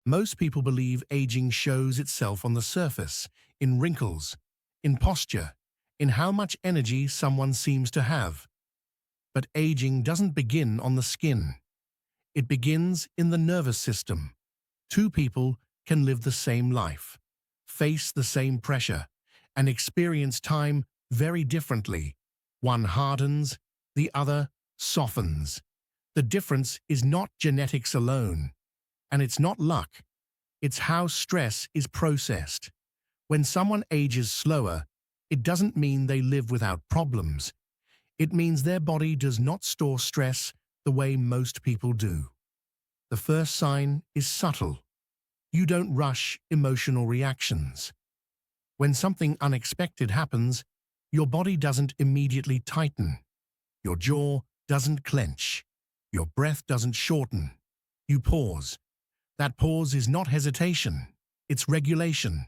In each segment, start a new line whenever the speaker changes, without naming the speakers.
Most people believe aging shows itself on the surface, in wrinkles, in posture, in how much energy someone seems to have. But aging doesn't begin on the skin. It begins in the nervous system. Two people can live the same life, face the same pressure, and experience time very differently. One hardens, the other softens. The difference is not genetics alone, and it's not luck. It's how stress is processed. When someone ages slower, it doesn't mean they live without problems. It means their body does not store stress the way most people do. The first sign is subtle. You don't rush emotional reactions. When something unexpected happens, your body doesn't immediately tighten. Your jaw doesn't clench. Your breath doesn't shorten. You pause. That pause is not hesitation, it's regulation.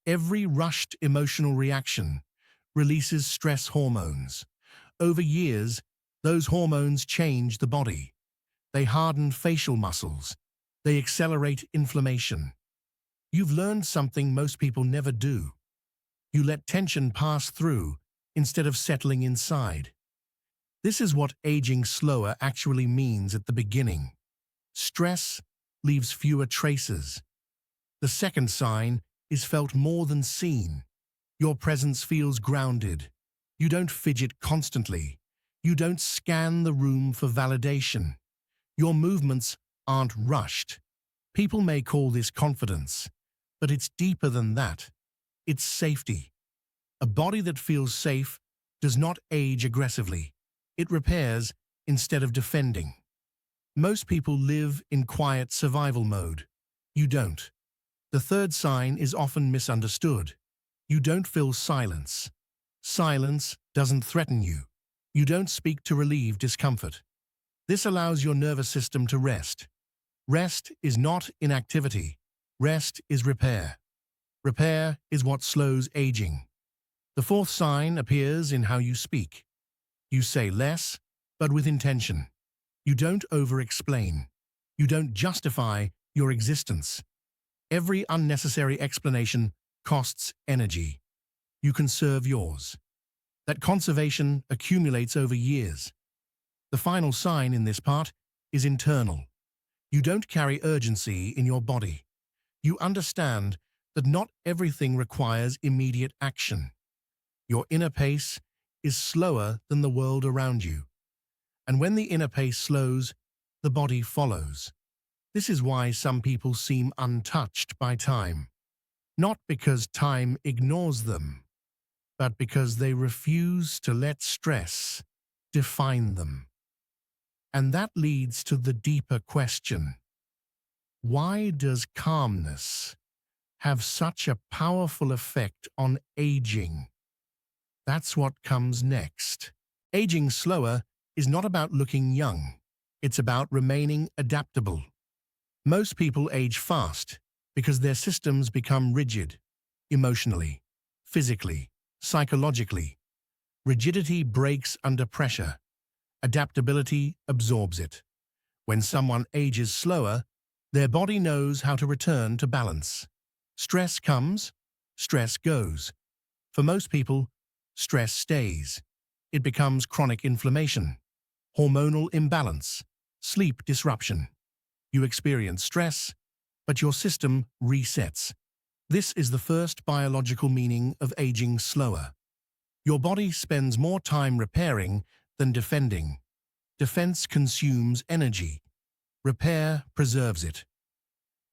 Every rushed emotional reaction releases stress hormones. Over years, those hormones change the body. They harden facial muscles. They accelerate inflammation. You've learned something most people never do. You let tension pass through instead of settling inside. This is what aging slower actually means at the beginning. Stress leaves fewer traces. The second sign is felt more than seen. Your presence feels grounded. You don't fidget constantly. You don't scan the room for validation. Your movements aren't rushed. People may call this confidence, but it's deeper than that. It's safety. A body that feels safe does not age aggressively. It repairs instead of defending. Most people live in quiet survival mode. You don't. The third sign is often misunderstood. You don't fill silence. Silence doesn't threaten you. You don't speak to relieve discomfort. This allows your nervous system to rest. Rest is not inactivity. Rest is repair. Repair is what slows aging. The fourth sign appears in how you speak. You say less, but with intention. You don't over-explain. You don't justify your existence. Every unnecessary explanation costs energy. You conserve yours. That conservation accumulates over years. The final sign in this part is internal. You don't carry urgency in your body. You understand that not everything requires immediate action. Your inner pace is slower than the world around you. And when the inner pace slows, the body follows. This is why some people seem untouched by time. Not because time ignores them, but because they refuse to let stress define them. And that leads to the deeper question. Why does calmness have such a powerful effect on aging? That's what comes next. Aging slower is not about looking young. It's about remaining adaptable. Most people age fast because their systems become rigid, emotionally, physically, psychologically. Rigidity breaks under pressure. Adaptability absorbs it. When someone ages slower, their body knows how to return to balance. Stress comes, stress goes. For most people, stress stays. It becomes chronic inflammation, hormonal imbalance, sleep disruption. You experience stress, but your system resets. This is the first biological meaning of aging slower. Your body spends more time repairing than defending. Defense consumes energy. Repair preserves it.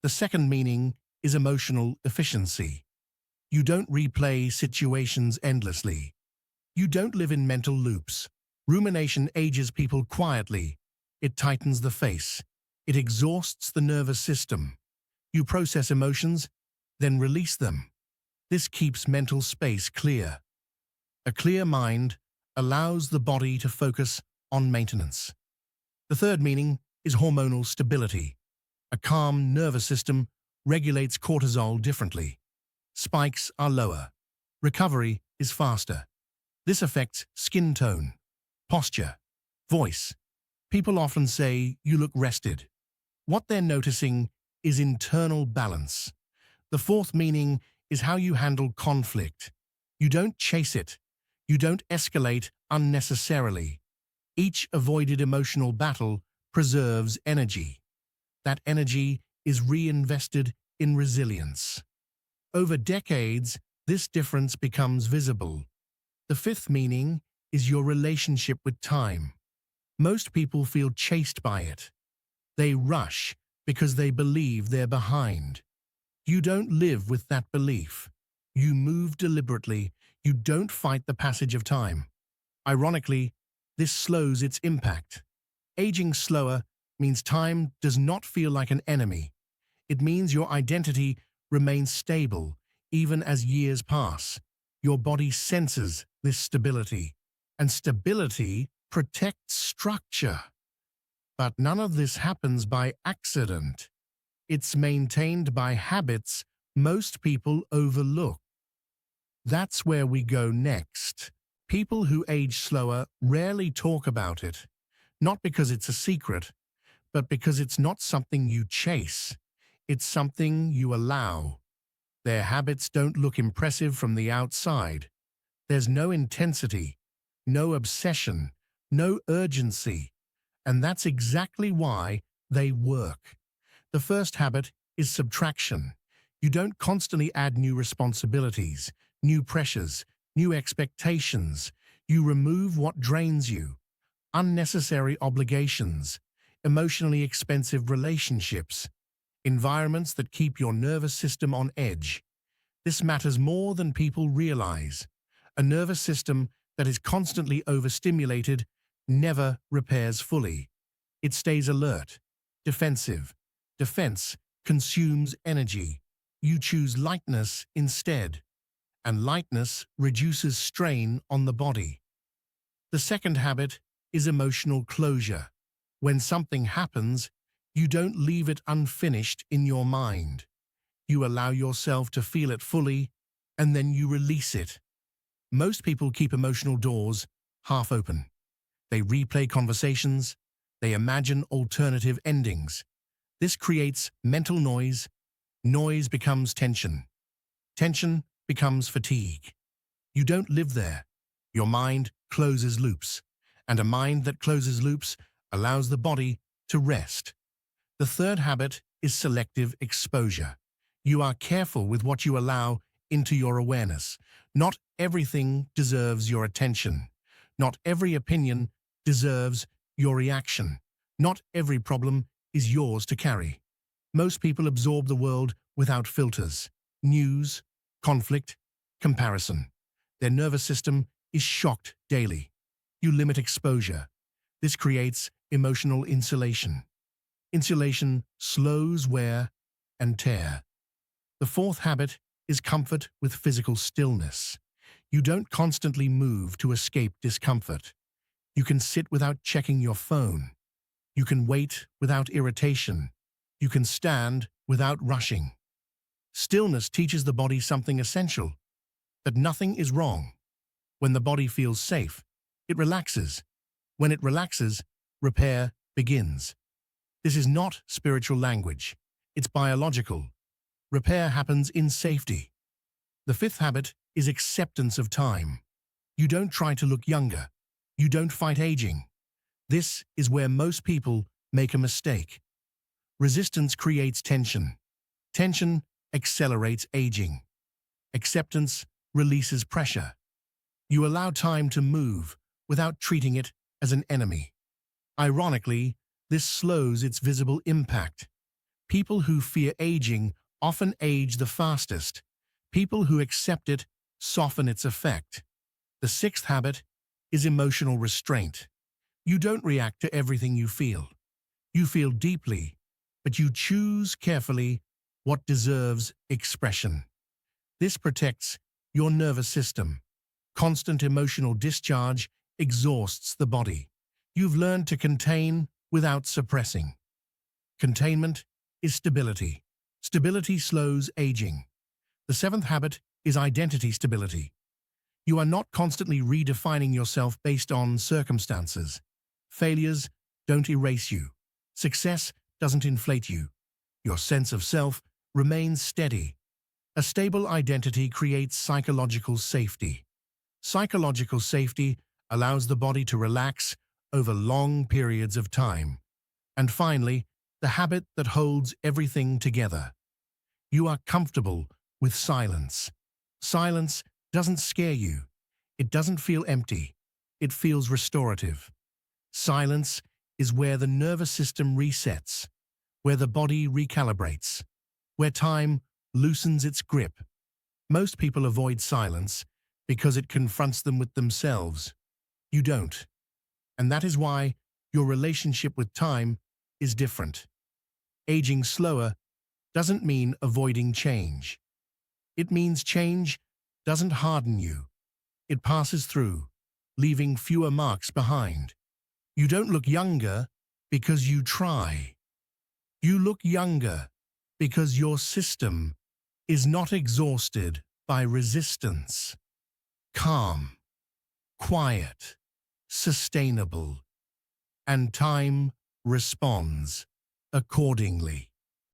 The second meaning is emotional efficiency. You don't replay situations endlessly. You don't live in mental loops. Rumination ages people quietly. It tightens the face. It exhausts the nervous system. You process emotions, then release them. This keeps mental space clear. A clear mind allows the body to focus on maintenance. The third meaning is hormonal stability. A calm nervous system regulates cortisol differently. Spikes are lower. Recovery is faster. This affects skin tone, posture, voice. People often say you look rested. What they're noticing is internal balance. The fourth meaning is how you handle conflict. You don't chase it. You don't escalate unnecessarily. Each avoided emotional battle preserves energy. That energy is reinvested in resilience. Over decades, this difference becomes visible. The fifth meaning is your relationship with time. Most people feel chased by it. They rush because they believe they're behind. You don't live with that belief. You move deliberately. You don't fight the passage of time. Ironically, this slows its impact. Aging slower means time does not feel like an enemy. It means your identity remains stable even as years pass. Your body senses this stability, and stability protects structure. But none of this happens by accident. It's maintained by habits most people overlook. That's where we go next. People who age slower rarely talk about it, not because it's a secret, but because it's not something you chase. It's something you allow. Their habits don't look impressive from the outside. There's no intensity, no obsession, no urgency, and that's exactly why they work. The first habit is subtraction. You don't constantly add new responsibilities, new pressures, new expectations. You remove what drains you: unnecessary obligations, emotionally expensive relationships, environments that keep your nervous system on edge. This matters more than people realize. A nervous system that is constantly overstimulated never repairs fully. It stays alert, defensive. Defense consumes energy. You choose lightness instead, and lightness reduces strain on the body. The second habit is emotional closure. When something happens, you don't leave it unfinished in your mind. You allow yourself to feel it fully, and then you release it. Most people keep emotional doors half open. They replay conversations. They imagine alternative endings. This creates mental noise. Noise becomes tension. Tension becomes fatigue. You don't live there. Your mind closes loops, and a mind that closes loops allows the body to rest. The third habit is selective exposure. You are careful with what you allow into your awareness. Not everything deserves your attention. Not every opinion deserves your reaction. Not every problem is yours to carry. Most people absorb the world without filters. News, conflict, comparison. Their nervous system is shocked daily. You limit exposure. This creates emotional insulation. Insulation slows wear and tear. The fourth habit is comfort with physical stillness. You don't constantly move to escape discomfort. You can sit without checking your phone. You can wait without irritation. You can stand without rushing. Stillness teaches the body something essential: that nothing is wrong. When the body feels safe, it relaxes. When it relaxes, repair begins. This is not spiritual language. It's biological. Repair happens in safety. The fifth habit is acceptance of time. You don't try to look younger. You don't fight aging. This is where most people make a mistake. Resistance creates tension. Tension accelerates aging. Acceptance releases pressure. You allow time to move without treating it as an enemy. Ironically, this slows its visible impact. People who fear aging often age the fastest. People who accept it soften its effect. The sixth habit is emotional restraint. You don't react to everything you feel. You feel deeply, but you choose carefully what deserves expression. This protects your nervous system. Constant emotional discharge exhausts the body. You've learned to contain without suppressing. Containment is stability. Stability slows aging. The seventh habit is identity stability. You are not constantly redefining yourself based on circumstances. Failures don't erase you. Success doesn't inflate you. Your sense of self remains steady. A stable identity creates psychological safety. Psychological safety allows the body to relax over long periods of time. And finally, the habit that holds everything together. You are comfortable with silence. Silence doesn't scare you. It doesn't feel empty. It feels restorative. Silence is where the nervous system resets, where the body recalibrates, where time loosens its grip. Most people avoid silence because it confronts them with themselves. You don't. And that is why your relationship with time is different. Aging slower doesn't mean avoiding change. It means change doesn't harden you. It passes through, leaving fewer marks behind. You don't look younger because you try. You look younger because your system is not exhausted by resistance. Calm, quiet, sustainable, and time responds accordingly.